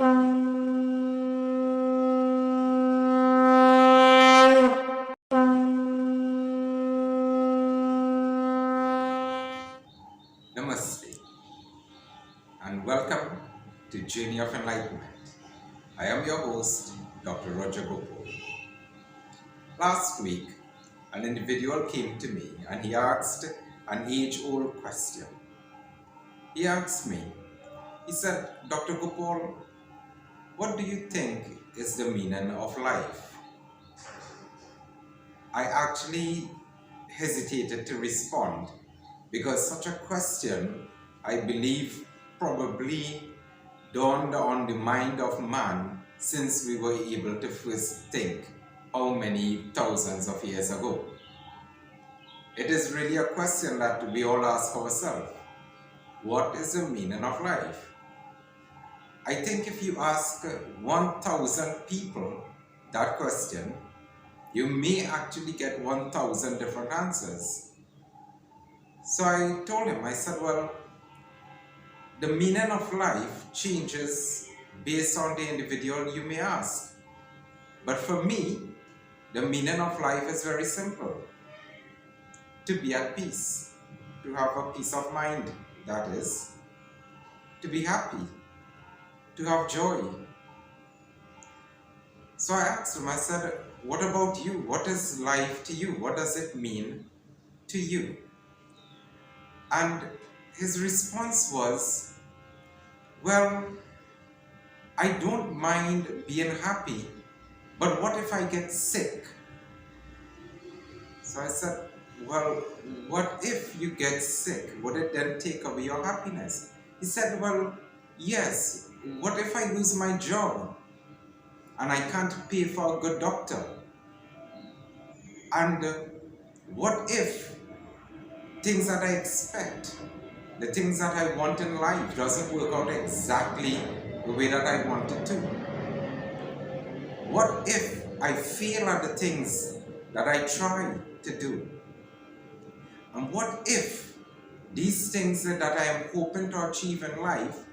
Namaste and welcome to Journey of Enlightenment. I am your host, Dr. Roger Gopal. Last week, an individual came to me and he asked an age-old question. He asked me, he said, Dr. Gopal, what do you think is the meaning of life? I actually hesitated to respond because such a question, I believe, probably dawned on the mind of man since we were able to first think how many thousands of years ago. It is really a question that we all ask ourselves. What is the meaning of life? I think if you ask 1,000 people that question, you may actually get 1,000 different answers. So I told him, I said, well, the meaning of life changes based on the individual you may ask. But for me, the meaning of life is very simple. To be at peace, to have a peace of mind, that is, to be happy, to have joy. So I asked him, I said, what about you? What is life to you? What does it mean to you? And his response was, well, I don't mind being happy, but what if I get sick? So I said, well, what if you get sick? Would it then take away your happiness? He said, well, yes. What if I lose my job and I can't pay for a good doctor? And what if things that I expect, the things that I want in life doesn't work out exactly the way that I want it to? What if I fail at the things that I try to do? And what if these things that I am hoping to achieve in life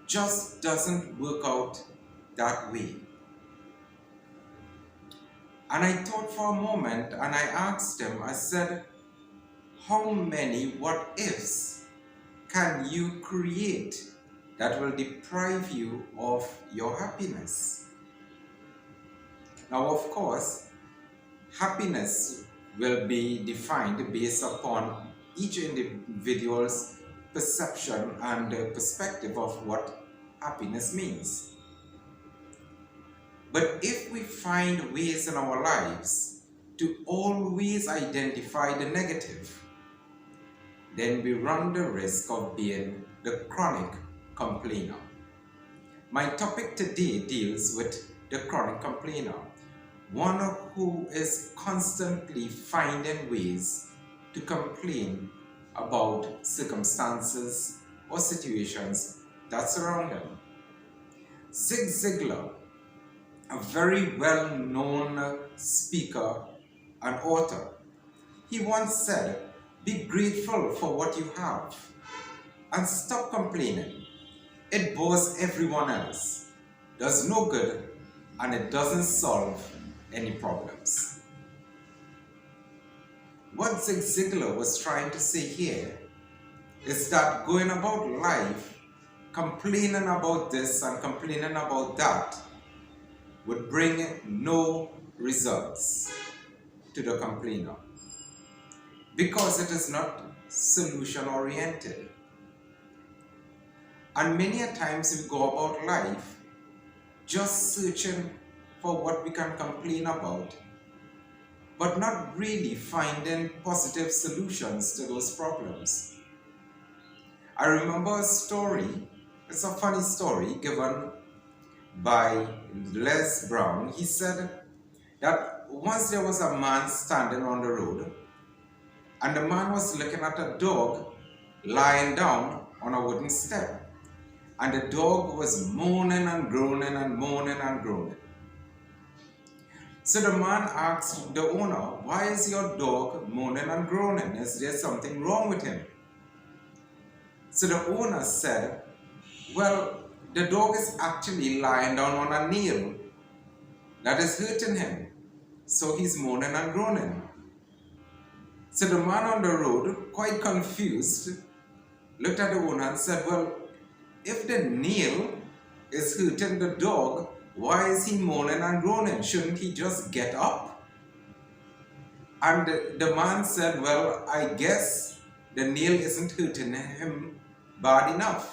just doesn't work out that way? And I thought for a moment and I asked him, I said, how many what ifs can you create that will deprive you of your happiness? Now, of course, happiness will be defined based upon each individual's perception and perspective of what happiness means. But if we find ways in our lives to always identify the negative, then we run the risk of being the chronic complainer. My topic today deals with the chronic complainer, one who is constantly finding ways to complain about circumstances or situations that surround them. Zig Ziglar, a very well-known speaker and author, he once said, be grateful for what you have and stop complaining. It bores everyone else, does no good, and it doesn't solve any problems. What Zig Ziglar was trying to say here is that going about life, complaining about this and complaining about that, would bring no results to the complainer, because it is not solution oriented. And many a times we go about life just searching for what we can complain about, but not really finding positive solutions to those problems. I remember a story, it's a funny story given by Les Brown. He said that once there was a man standing on the road, and the man was looking at a dog lying down on a wooden step. And the dog was moaning and groaning and moaning and groaning. So the man asked the owner, why is your dog moaning and groaning? Is there something wrong with him? So the owner said, well, the dog is actually lying down on a nail that is hurting him. So he's moaning and groaning. So the man on the road, quite confused, looked at the owner and said, well, if the nail is hurting the dog, why is he moaning and groaning? Shouldn't he just get up? And the man said, well, I guess the nail isn't hurting him bad enough.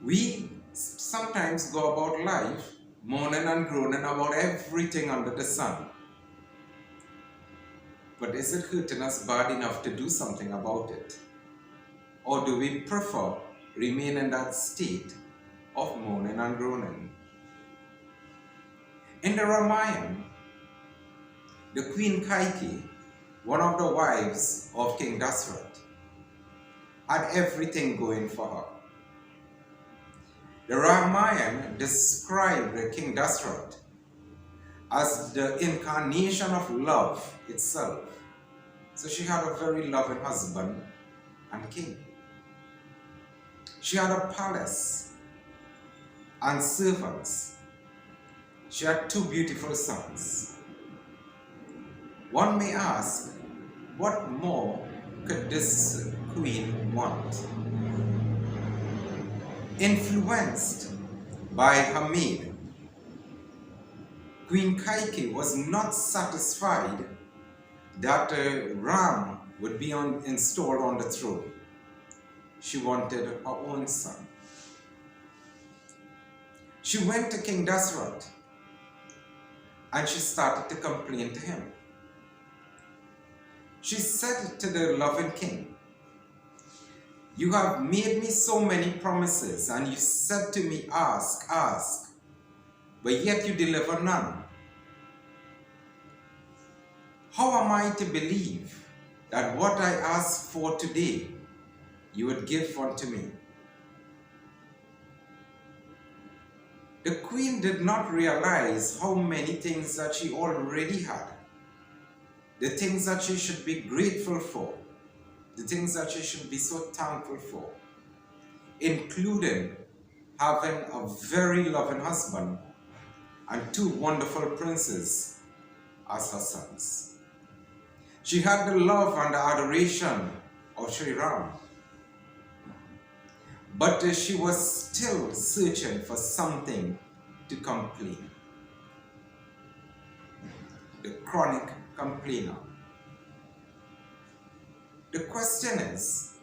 We sometimes go about life moaning and groaning about everything under the sun. But is it hurting us bad enough to do something about it? Or do we prefer remain in that state of moaning and groaning? In the Ramayana, the Queen Kaikeyi, one of the wives of King Dasrath, had everything going for her. The Ramayana described King Dasrath as the incarnation of love itself. So she had a very loving husband and king. She had a palace and servants. She had 2 beautiful sons. One may ask, what more could this queen want? Influenced by her maid, Queen Kaikeyi was not satisfied that Ram would be installed on the throne. She wanted her own son. She went to King Dasrath and she started to complain to him. She said to the loving king, you have made me so many promises and you said to me, ask, ask, but yet you deliver none. How am I to believe that what I ask for today, you would give unto me? The queen did not realize how many things that she already had, the things that she should be grateful for, the things that she should be so thankful for, including having a very loving husband and 2 wonderful princes as her sons. She had the love and the adoration of Sri Ram, but she was still searching for something to complain. The chronic complainer. The question is,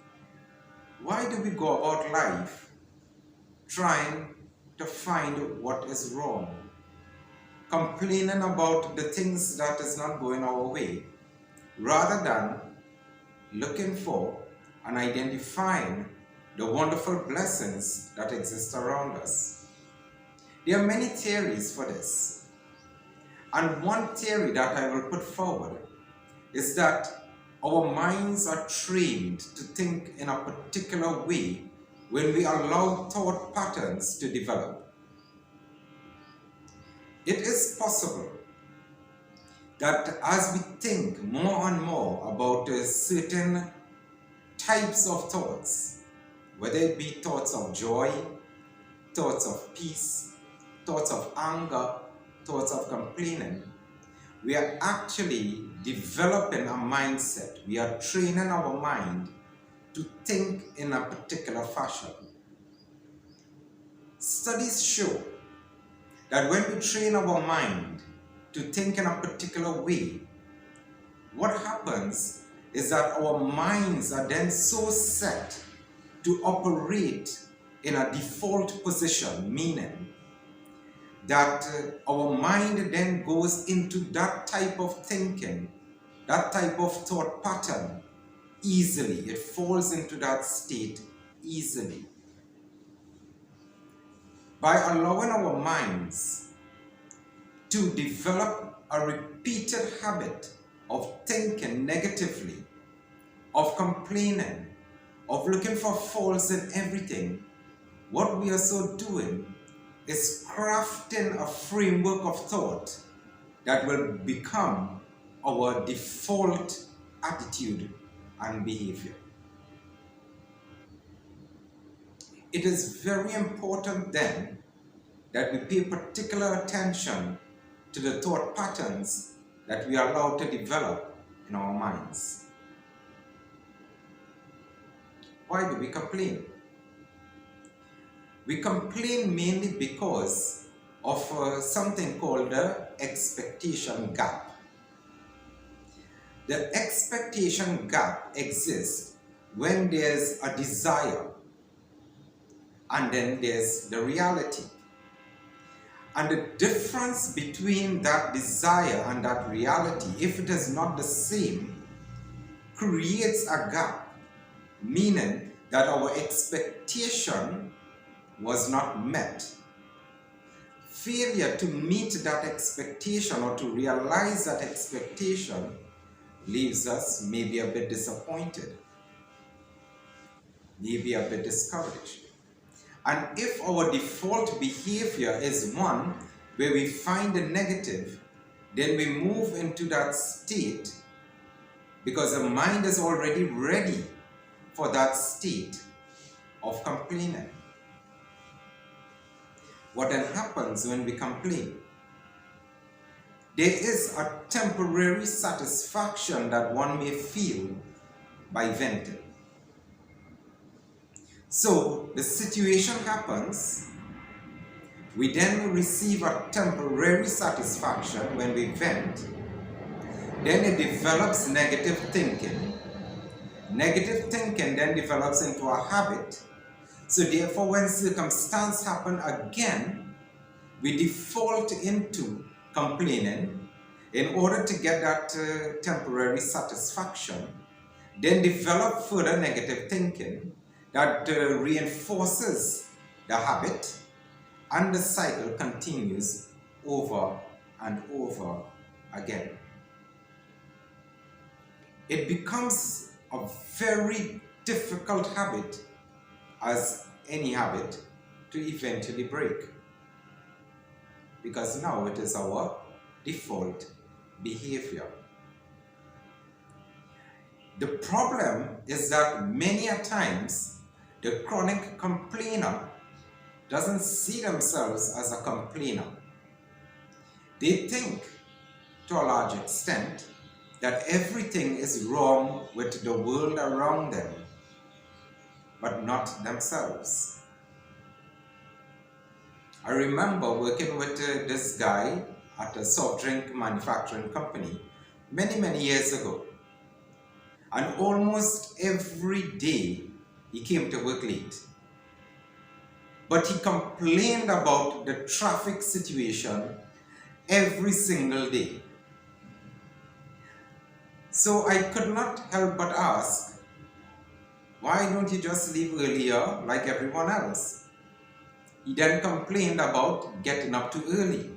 why do we go about life trying to find what is wrong, complaining about the things that is not going our way, rather than looking for and identifying the wonderful blessings that exist around us? There are many theories for this. And one theory that I will put forward is that our minds are trained to think in a particular way when we allow thought patterns to develop. It is possible that as we think more and more about certain types of thoughts, whether it be thoughts of joy, thoughts of peace, thoughts of anger, thoughts of complaining, we are actually developing a mindset. We are training our mind to think in a particular fashion. Studies show that when we train our mind to think in a particular way, what happens is that our minds are then so set to operate in a default position, meaning that our mind then goes into that type of thinking, that type of thought pattern easily. It falls into that state easily. By allowing our minds to develop a repeated habit of thinking negatively, of complaining, of looking for faults in everything, what we are so doing is crafting a framework of thought that will become our default attitude and behavior. It is very important then that we pay particular attention to the thought patterns that we are allowed to develop in our minds. Why do we complain? We complain mainly because of something called the expectation gap. The expectation gap exists when there's a desire and then there's the reality. And the difference between that desire and that reality, if it is not the same, creates a gap, meaning that our expectation was not met. Failure to meet that expectation or to realize that expectation leaves us maybe a bit disappointed, maybe a bit discouraged. And if our default behavior is one where we find the negative, then we move into that state because the mind is already ready for that state of complaining. What then happens when we complain? There is a temporary satisfaction that one may feel by venting. So the situation happens, we then receive a temporary satisfaction when we vent, then it develops negative thinking. Negative thinking then develops into a habit. So therefore, when circumstances happen again, we default into complaining in order to get that temporary satisfaction, then develop further negative thinking that reinforces the habit, and the cycle continues over and over again. It becomes a very difficult habit, as any habit, to eventually break, because now it is our default behavior. The problem is that many a times the chronic complainer doesn't see themselves as a complainer. They think, to a large extent, that everything is wrong with the world around them, but not themselves. I remember working with this guy at a soft drink manufacturing company many years ago. And almost every day he came to work late. But he complained about the traffic situation every single day. So I could not help but ask, why don't you just leave earlier like everyone else? He then complained about getting up too early.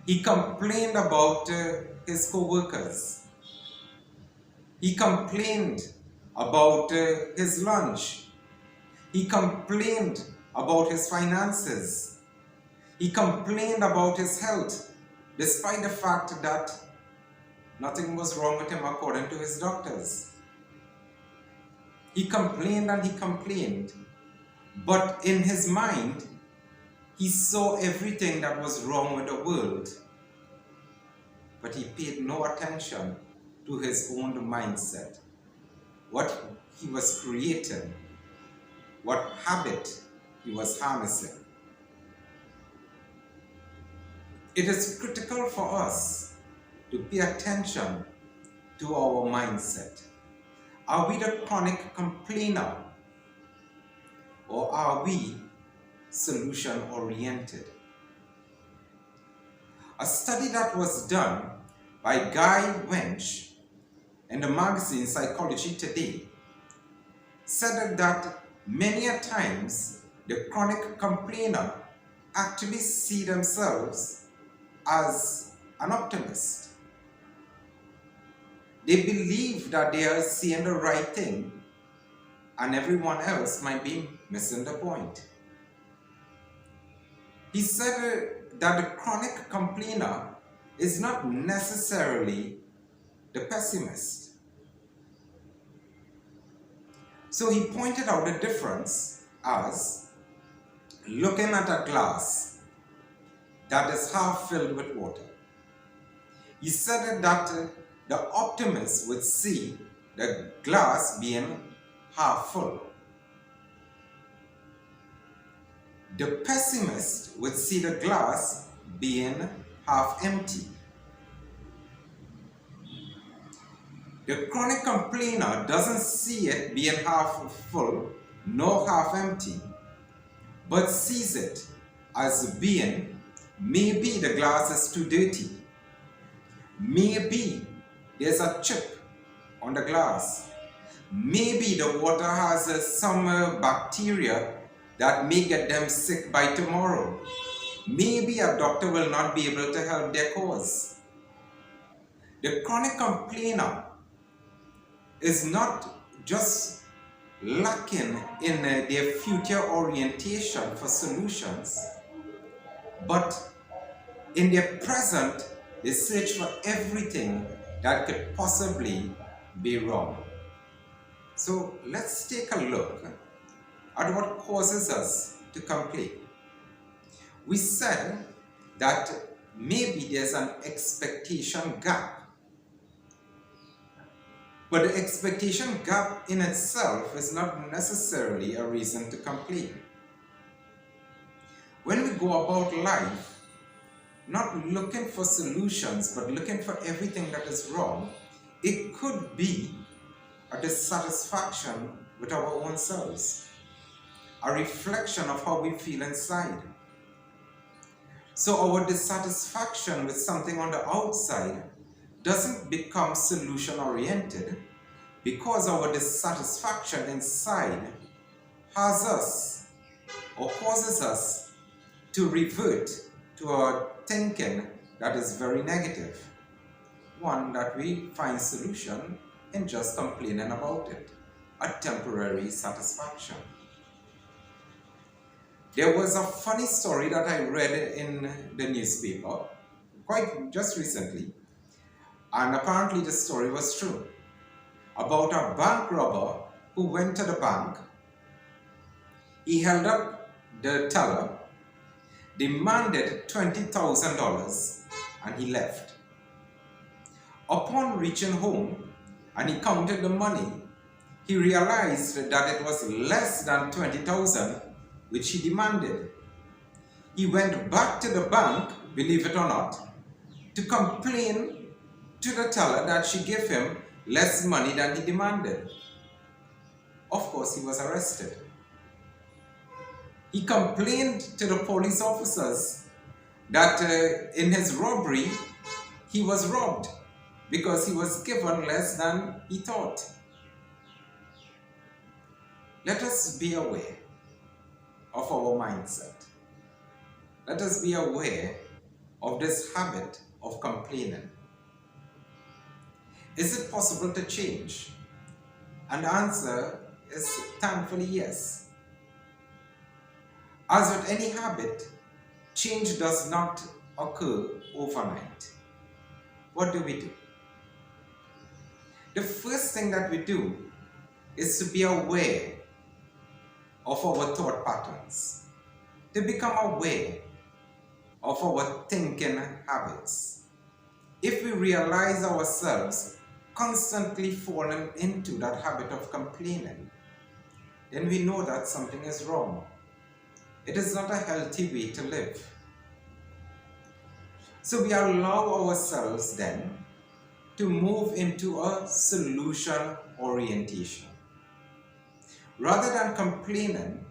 He complained about his co-workers. He complained about his lunch. He complained about his finances. He complained about his health, despite the fact that nothing was wrong with him according to his doctors. He complained and he complained, but in his mind, he saw everything that was wrong with the world, but he paid no attention to his own mindset, what he was creating, what habit he was harnessing. It is critical for us to pay attention to our mindset. Are we the chronic complainer, or are we solution-oriented? A study that was done by Guy Wench in the magazine Psychology Today said that many a times the chronic complainer actually see themselves as an optimist. They believe that they are saying the right thing and everyone else might be missing the point. He said that the chronic complainer is not necessarily the pessimist. So he pointed out the difference as looking at a glass that is half filled with water. He said that the optimist would see the glass being half full. The pessimist would see the glass being half empty. The chronic complainer doesn't see it being half full nor half empty, but sees it as being maybe the glass is too dirty. Maybe there's a chip on the glass. Maybe the water has some bacteria that may get them sick by tomorrow. Maybe a doctor will not be able to help their cause. The chronic complainer is not just lacking in their future orientation for solutions, but in their present, they search for everything that could possibly be wrong. So let's take a look at what causes us to complain. We said that maybe there's an expectation gap. But the expectation gap in itself is not necessarily a reason to complain. When we go about life, not looking for solutions, but looking for everything that is wrong, it could be a dissatisfaction with our own selves, a reflection of how we feel inside. So our dissatisfaction with something on the outside doesn't become solution-oriented because our dissatisfaction inside has us or causes us to revert to our thinking that is very negative, one that we find solution in just complaining about it, a temporary satisfaction. There was a funny story that I read in the newspaper quite just recently, and apparently the story was true, about a bank robber who went to the bank. He held up the teller, demanded $20,000, and he left. Upon reaching home and he counted the money, he realized that it was less than $20,000 which he demanded. He went back to the bank, believe it or not, to complain to the teller that she gave him less money than he demanded. Of course, he was arrested. He complained to the police officers that in his robbery, he was robbed because he was given less than he thought. Let us be aware of our mindset. Let us be aware of this habit of complaining. Is it possible to change? And the answer is thankfully yes. As with any habit, change does not occur overnight. What do we do? The first thing that we do is to be aware of our thought patterns, to become aware of our thinking habits. If we realize ourselves constantly falling into that habit of complaining, then we know that something is wrong. It is not a healthy way to live. So we allow ourselves then to move into a solution orientation. Rather than complaining,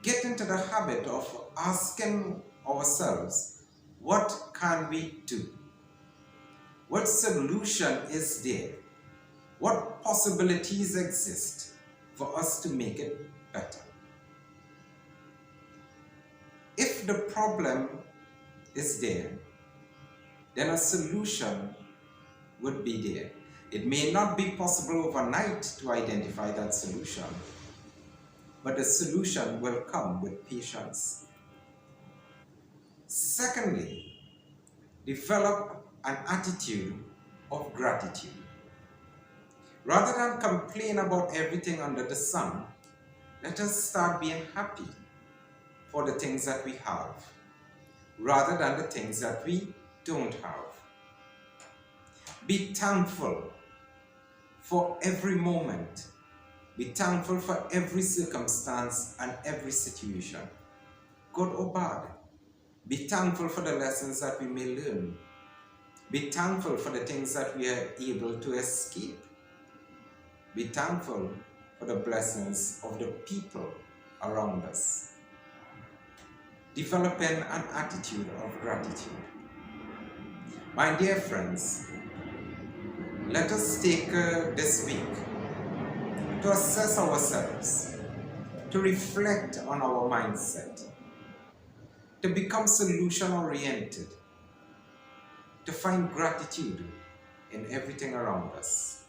get into the habit of asking ourselves, what can we do? What solution is there? What possibilities exist for us to make it better? If the problem is there, then a solution would be there. It may not be possible overnight to identify that solution, but the solution will come with patience. Secondly, develop an attitude of gratitude. Rather than complain about everything under the sun, Let us start being happy for the things that we have, rather than the things that we don't have. Be thankful for every moment. Be thankful for every circumstance and every situation, good or bad. Be thankful for the lessons that we may learn. Be thankful for the things that we are able to escape. Be thankful for the blessings of the people around us. Developing an attitude of gratitude. My dear friends, let us take this week to assess ourselves, to reflect on our mindset, to become solution-oriented, to find gratitude in everything around us.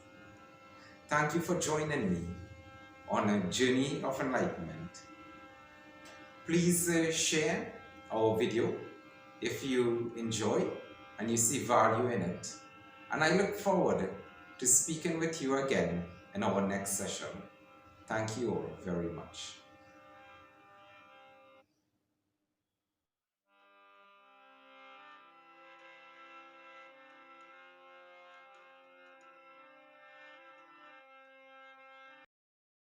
Thank you for joining me on a journey of enlightenment. Please share our video if you enjoy and you see value in it. And I look forward to speaking with you again in our next session. Thank you all very much.